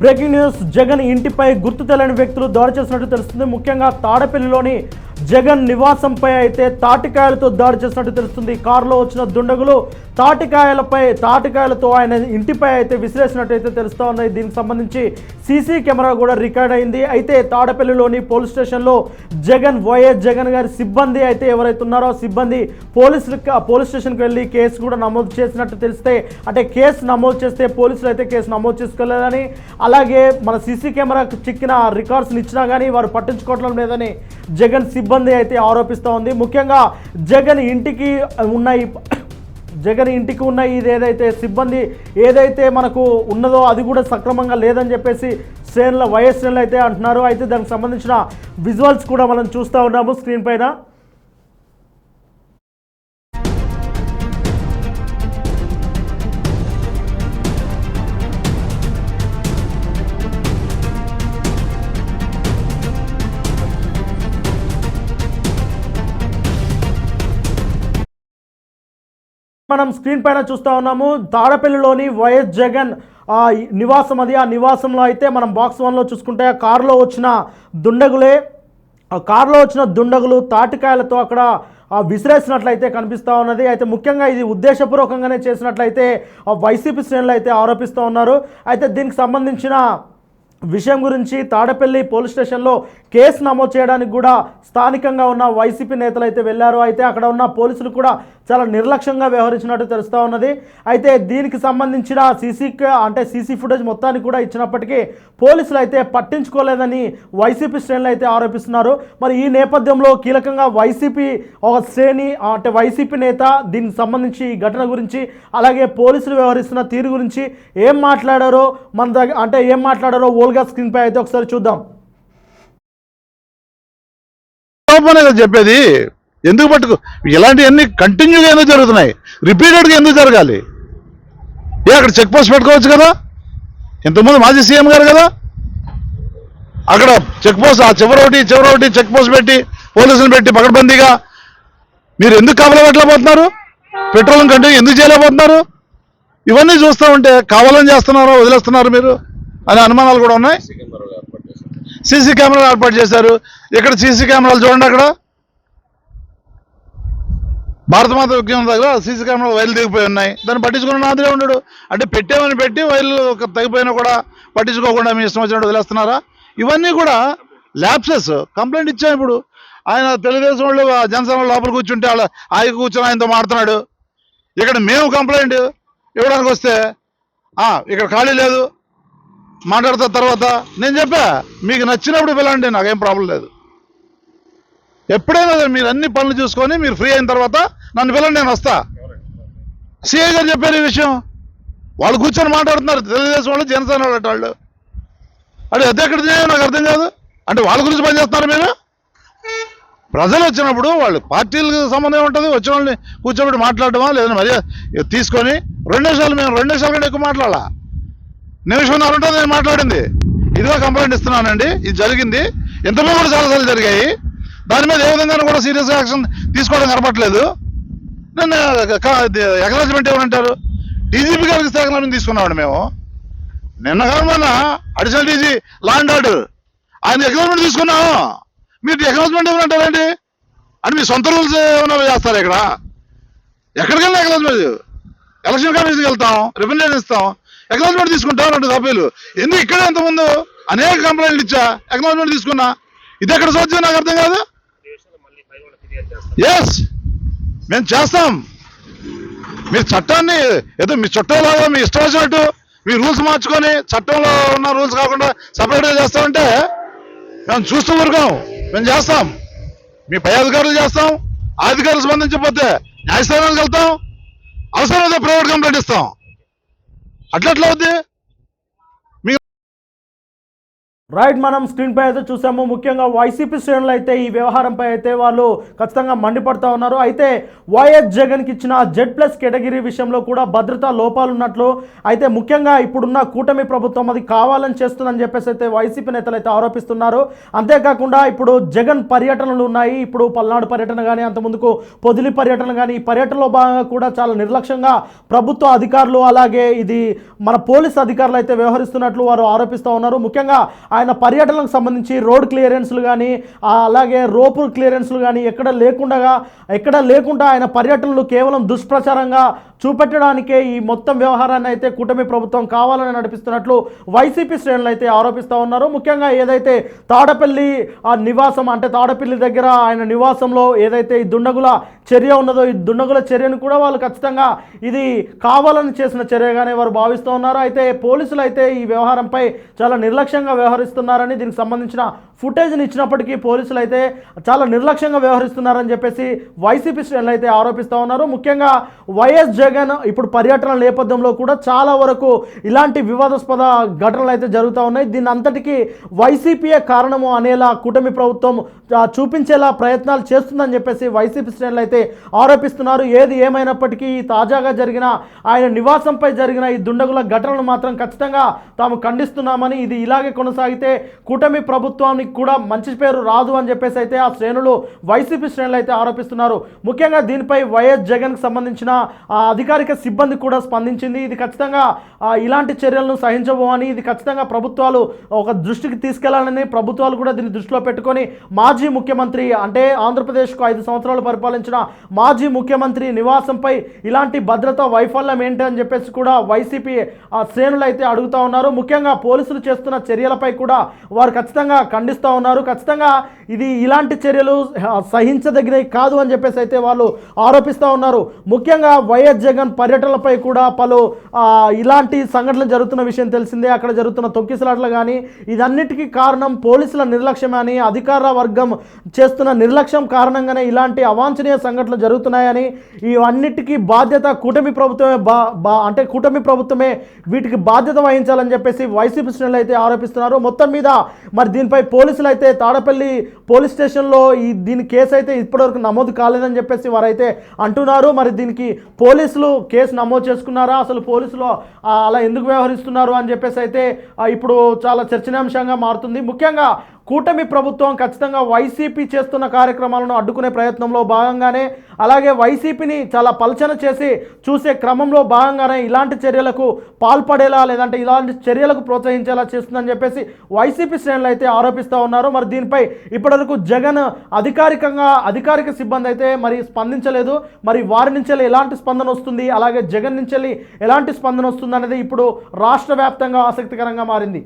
Breaking news. Jagan ఇంటిపై గుర్తు తెలియని వ్యక్తులు దాడి చేసినట్టు తెలుస్తుంది. ముఖ్యంగా తాడపల్లిలోని జగన్ నివాసంపై అయితే తాటికాయలతో దాడి చేసినట్టు తెలుస్తుంది. కారులో వచ్చిన దుండగులు తాటికాయలతో ఆయన ఇంటిపై అయితే విసిరేసినట్టయితే తెలుస్తూ ఉన్నాయి. దీనికి సంబంధించి సీసీ కెమెరా కూడా రికార్డ్ అయింది. అయితే తాడపల్లిలోని పోలీస్ స్టేషన్లో వైఎస్ జగన్ గారి సిబ్బంది అయితే ఎవరైతే ఉన్నారో సిబ్బంది పోలీస్ స్టేషన్కి వెళ్ళి కేసు కూడా నమోదు చేసినట్టు తెలిస్తే, అంటే కేసు నమోదు చేస్తే పోలీసులు అయితే కేసు నమోదు చేసుకోలేదని, అలాగే మన సీసీ కెమెరాకు చిక్కిన రికార్డ్స్ని ఇచ్చినా కానీ వారు పట్టించుకోవడం లేదని జగన్ సిబ్బంది అయితే ఆరోపిస్తూ ఉంది. ముఖ్యంగా జగన్ ఇంటికి ఉన్న ఇది ఏదైతే సిబ్బంది ఏదైతే మనకు ఉన్నదో అది కూడా సక్రమంగా లేదని చెప్పేసి వైఎస్ శ్రేణులు అయితే అంటున్నారు. అయితే దానికి సంబంధించిన విజువల్స్ కూడా మనం చూస్తూ ఉన్నాము స్క్రీన్ పైన. మనం స్క్రీన్ పైన చూస్తూ ఉన్నాము తాడపల్లిలోని వైఎస్ జగన్ నివాసం అది. ఆ నివాసంలో అయితే మనం బాక్స్ 1లో చూసుకుంటే కారులో వచ్చిన దుండగులు తాటికాయలతో అక్కడ విసిరేసినట్లయితే కనిపిస్తూ ఉన్నది. అయితే ముఖ్యంగా ఇది ఉద్దేశపూర్వకంగానే చేసినట్లయితే వైసీపీ శ్రేణులు అయితే ఆరోపిస్తూ ఉన్నారు. అయితే దీనికి సంబంధించిన విషయం గురించి తాడపల్లి పోలీస్ స్టేషన్లో కేసు నమోదు చేయడానికి కూడా స్థానికంగా ఉన్న వైసీపీ నేతలు అయితే వెళ్ళారు. అయితే అక్కడ ఉన్న పోలీసులు కూడా చాలా నిర్లక్ష్యంగా వ్యవహరించినట్టు తెలుస్తూ ఉన్నది. అయితే దీనికి సంబంధించిన సీసీ ఫుటేజ్ మొత్తాన్ని కూడా ఇచ్చినప్పటికీ పోలీసులు అయితే పట్టించుకోలేదని వైసీపీ శ్రేణులు అయితే ఆరోపిస్తున్నారు. మరి ఈ నేపథ్యంలో కీలకంగా వైసీపీ ఒక శ్రేణి అంటే వైసీపీ నేత దీనికి సంబంధించి ఈ ఘటన గురించి అలాగే పోలీసులు వ్యవహరిస్తున్న తీరు గురించి ఏం మాట్లాడారో ఓల్గా స్క్రీన్ పై అయితే ఒకసారి చూద్దాం. చెప్పేది ఎందుకు పట్టుకు ఇలాంటివన్నీ కంటిన్యూగా ఎందుకు జరుగుతున్నాయి, రిపీటెడ్గా ఎందుకు జరగాలి? అక్కడ చెక్ పోస్ట్ పెట్టుకోవచ్చు కదా. ఇంతకుముందు మాజీ సీఎం గారు కదా అక్కడ చెక్ పోస్ట్ ఆ చివరొకటి చెక్ పోస్ట్ పెట్టి పోలీసులు పెట్టి పకడ్బందీగా మీరు ఎందుకు కావలేకపోతున్నారు? పెట్రోలింగ్ కంటిన్యూ ఎందుకు చేయలేకపోతున్నారు? ఇవన్నీ చూస్తూ ఉంటే కావాలని చేస్తున్నారో వదిలేస్తున్నారు మీరు అనే అనుమానాలు కూడా ఉన్నాయి. సీసీ కెమెరాలు ఏర్పాటు చేశారు. ఇక్కడ సీసీ కెమెరాలు చూడండి, అక్కడ భారతమాత విజ్ఞానం దగ్గర సీసీ కెమెరాలు వైర్లు తెగిపోయి ఉన్నాయి. దాన్ని పట్టించుకున్న నాదులే ఉండడు. అంటే పెట్టామని పెట్టి వైర్లు తెగిపోయినా కూడా పట్టించుకోకుండా మీ ఇష్టం వచ్చినట్టు వదిలేస్తున్నారా? ఇవన్నీ కూడా ల్యాప్సెస్. కంప్లైంట్ ఇచ్చాం. ఇప్పుడు ఆయన తెలుగుదేశం వాళ్ళు జనసేన లోపల కూర్చుంటే ఆయన కూర్చొని ఆయనతో మాడుతున్నాడు. ఇక్కడ మేము కంప్లైంట్ ఇవ్వడానికి వస్తే ఇక్కడ ఖాళీ లేదు మాట్లాడతా తర్వాత నేను చెప్పా మీకు నచ్చినప్పుడు పిలండి, నాకేం ప్రాబ్లం లేదు. ఎప్పుడైనా మీరు అన్ని పనులు చూసుకొని మీరు ఫ్రీ అయిన తర్వాత నన్ను పిల్లండి, నేను వస్తా. సిఐ గారు చెప్పారు ఈ విషయం. వాళ్ళు కూర్చొని మాట్లాడుతున్నారు తెలుగుదేశం వాళ్ళు జనసేన వాళ్ళు. అది ఎక్కడ నాకు అర్థం కాదు. అంటే వాళ్ళ గురించి పనిచేస్తున్నారు మీరు. ప్రజలు వచ్చినప్పుడు వాళ్ళు పార్టీలకు సంబంధం ఉంటుంది. వచ్చిన వాళ్ళని కూర్చోబెట్టి మాట్లాడటమా లేదని మర్యాద తీసుకొని 2 నిమిషాలు మేము 2 నిమిషాల కంటే ఎక్కువ మాట్లాడాలా? నిమిషం ఉంటుంది నేను మాట్లాడింది. ఇదిగో కంప్లైంట్ ఇస్తున్నానండి, ఇది జరిగింది. ఇంతలో కూడా చాలాసార్లు జరిగాయి. దాని మీద ఏ విధంగా కూడా సీరియస్ యాక్షన్ తీసుకోవడం కనపట్లేదు. నన్ను ఎక్నాలజ్మెంట్ ఏమంటారు? డీజీపీ గారికి ఎక్నాలజ్మెంట్ తీసుకున్నామండి మేము. నిన్న కాకుండా additional DG law and order ఆయన ఎక్నాలజ్మెంట్ తీసుకున్నాము. మీరు ఎక్నాలజ్మెంట్ ఏమంటారండి? అంటే మీ సొంత రూల్స్ ఏమైనా చేస్తారు? ఎక్కడికెళ్ళినా ఎక్నాలజ్మెంట్. ఎలక్షన్ కమిషన్కి వెళ్తాం, రిప్రజెంటేషన్ ఇస్తాం, ఎక్నాలజ్మెంట్ తీసుకుంటాం. 2 సభ్యులు ఎందుకు ఇక్కడ ఎంతమంది అనేక కంప్లైంట్లు ఇచ్చా, ఎక్నాలజ్మెంట్ తీసుకున్నా. ఇది ఎక్కడ సాధ్యం నాకు అర్థం కాదు. ఎస్ మేము చేస్తాం. మీ చట్టాన్ని ఏదో మీ చుట్టంలాగా మీ ఇష్టం వచ్చినట్టు మీ రూల్స్ మార్చుకొని చట్టంలో ఉన్న రూల్స్ కాకుండా సపరేట్గా చేస్తామంటే మేము చూస్తూ ఊరుకోం. మేము చేస్తాం. మీ పై అధికారులు చేస్తాం. ఆ అధికారులు స్పందించకపోతే న్యాయస్థానానికి వెళ్తాం. అవసరమైతే ప్రైవేట్ కంప్లైంట్ ఇస్తాం. అట్లా అవుద్ది. రైట్, మనం స్క్రీన్ పై అయితే చూసాము. ముఖ్యంగా వైసీపీ శ్రేణులు అయితే ఈ వ్యవహారంపై అయితే వాళ్ళు ఖచ్చితంగా మండిపడతా ఉన్నారు. అయితే వైఎస్ జగన్కి ఇచ్చిన Z+ కేటగిరీ విషయంలో కూడా భద్రతా లోపాలు ఉన్నట్లు అయితే ముఖ్యంగా ఇప్పుడున్న కూటమి ప్రభుత్వం అది కావాలని చేస్తుందని చెప్పేసి అయితే వైసీపీ నేతలు అయితే ఆరోపిస్తున్నారు. అంతేకాకుండా ఇప్పుడు జగన్ పర్యటనలు ఉన్నాయి. ఇప్పుడు పల్నాడు పర్యటన కానీ, అంతకుముందుకు పొదిలి పర్యటన కానీ, ఈ పర్యటనలో భాగంగా కూడా చాలా నిర్లక్ష్యంగా ప్రభుత్వ అధికారులు అలాగే ఇది మన పోలీస్ అధికారులు అయితే వ్యవహరిస్తున్నట్లు వారు ఆరోపిస్తూ ఉన్నారు. ముఖ్యంగా ఆయన పర్యటనకు సంబంధించి రోడ్ క్లియరెన్స్లు కానీ అలాగే రోపు క్లియరెన్స్లు కానీ ఎక్కడ లేకుండా ఆయన పర్యటనలు కేవలం దుష్ప్రచారంగా చూపెట్టడానికే ఈ మొత్తం వ్యవహారాన్ని అయితే కూటమి ప్రభుత్వం కావాలని నడిపిస్తున్నట్లు వైసీపీ శ్రేణులు అయితే ఆరోపిస్తూ ఉన్నారు. ముఖ్యంగా ఏదైతే తాడపల్లి నివాసం అంటే తాడపల్లి దగ్గర ఆయన నివాసంలో ఏదైతే ఈ దుండగుల చర్య ఉన్నదో ఈ దుండగుల చర్యను కూడా వాళ్ళు ఖచ్చితంగా ఇది కావాలని చేసిన చర్యగానే వారు భావిస్తూ ఉన్నారు. అయితే పోలీసులు అయితే ఈ వ్యవహారంపై చాలా నిర్లక్ష్యంగా వ్యవహరిస్తున్నారని, దీనికి సంబంధించిన ఫుటేజ్ని ఇచ్చినప్పటికీ పోలీసులు అయితే చాలా నిర్లక్ష్యంగా వ్యవహరిస్తున్నారని చెప్పేసి వైసీపీ శ్రేణులు అయితే ఆరోపిస్తూ ఉన్నారు. ముఖ్యంగా వైఎస్ జగన్ ఇప్పుడు పర్యటన నేపథ్యంలో కూడా చాలా వరకు ఇలాంటి వివాదాస్పద ఘటనలు అయితే జరుగుతూ ఉన్నాయి. దీని అంతటికీ వైసీపీయే కారణము అనేలా కూటమి ప్రభుత్వం చూపించేలా ప్రయత్నాలు చేస్తుందని చెప్పేసి వైసీపీ శ్రేణులు అయితే ఆరోపిస్తున్నారు. ఏది ఏమైనప్పటికీ తాజాగా జరిగిన ఆయన నివాసంపై జరిగిన ఈ దుండగుల ఘటనలు మాత్రం ఖచ్చితంగా తాము ఖండిస్తున్నామని, ఇది ఇలాగే కొనసాగితే కూటమి ప్రభుత్వానికి కూడా మంచి పేరు రాదు అని చెప్పేసి అయితే ఆ శ్రేణులు వైసీపీ శ్రేణులు అయితే ఆరోపిస్తున్నారు. ముఖ్యంగా దీనిపై వైఎస్ జగన్కి సంబంధించిన అధికారిక సిబ్బంది కూడా స్పందించింది. ఇది ఖచ్చితంగా ఇలాంటి చర్యలను సహించబోమని, ఇది ఖచ్చితంగా ప్రభుత్వాలు ఒక దృష్టికి తీసుకెళ్లాలని, ప్రభుత్వాలు కూడా దీన్ని దృష్టిలో పెట్టుకొని మాజీ ముఖ్యమంత్రి అంటే ఆంధ్రప్రదేశ్కు 5 సంవత్సరాలు పరిపాలించిన మాజీ ముఖ్యమంత్రి నివాసంపై ఇలాంటి భద్రతా వైఫల్యం ఏంటి అని చెప్పేసి కూడా వైసీపీ శ్రేణులు అయితే అడుగుతూ ఉన్నారు. ముఖ్యంగా పోలీసులు చేస్తున్న చర్యలపై కూడా వారు ఖచ్చితంగా ఖండిస్తూ ఉన్నారు. ఖచ్చితంగా ఇది ఇలాంటి చర్యలు సహించదగినవి కాదు అని చెప్పేసి అయితే వాళ్ళు ఆరోపిస్తూ ఉన్నారు. ముఖ్యంగా వైఎస్ జగన్ పర్యటనలపై కూడా పలు ఇలాంటి సంఘటనలు జరుగుతున్న విషయం తెలిసిందే. అక్కడ జరుగుతున్న తొక్కిసలాటలు కానీ ఇదన్నిటికీ కారణం పోలీసుల నిర్లక్ష్యం అని, అధికార వర్గం చేస్తున్న నిర్లక్ష్యం కారణంగానే ఇలాంటి అవాంఛనీయ సంఘటనలు జరుగుతున్నాయని, ఇవన్నిటికీ బాధ్యత కూటమి ప్రభుత్వమే అంటే కూటమి ప్రభుత్వమే వీటికి బాధ్యత వహించాలని చెప్పేసి వైసీపీ శ్రేణులు అయితే ఆరోపిస్తున్నారు. మొత్తం మీద మరి దీనిపై పోలీసులు అయితే తాడపల్లి పోలీస్ స్టేషన్లో దీని కేసు అయితే ఇప్పటివరకు నమోదు కాలేదని చెప్పేసి వారైతే అంటున్నారు. మరి దీనికి పోలీసులు కేసు నమోదు చేసుకున్నారా, అసలు పోలీసులు అలా ఎందుకు వ్యవహరిస్తున్నారు అని చెప్పేసి అయితే ఇప్పుడు చాలా చర్చనీయాంశంగా మారుతుంది. ముఖ్యంగా కూటమి ప్రభుత్వం ఖచ్చితంగా వైసీపీ చేస్తున్న కార్యక్రమాలను అడ్డుకునే ప్రయత్నంలో భాగంగానే, అలాగే వైసీపీని చాలా పలచన చేసి చూసే క్రమంలో భాగంగానే ఇలాంటి చర్యలకు పాల్పడేలా లేదంటే ఇలాంటి చర్యలకు ప్రోత్సహించేలా చేస్తుందని చెప్పేసి వైసీపీ శ్రేణులు అయితే ఆరోపిస్తూ ఉన్నారు. మరి దీనిపై ఇప్పటివరకు జగన్ అధికారిక సిబ్బంది అయితే మరి స్పందించలేదు. మరి వారి నుంచి ఎలాంటి స్పందన వస్తుంది, అలాగే జగన్ నుంచి ఎలాంటి స్పందన వస్తుంది అనేది ఇప్పుడు రాష్ట్ర వ్యాప్తంగా ఆసక్తికరంగా మారింది.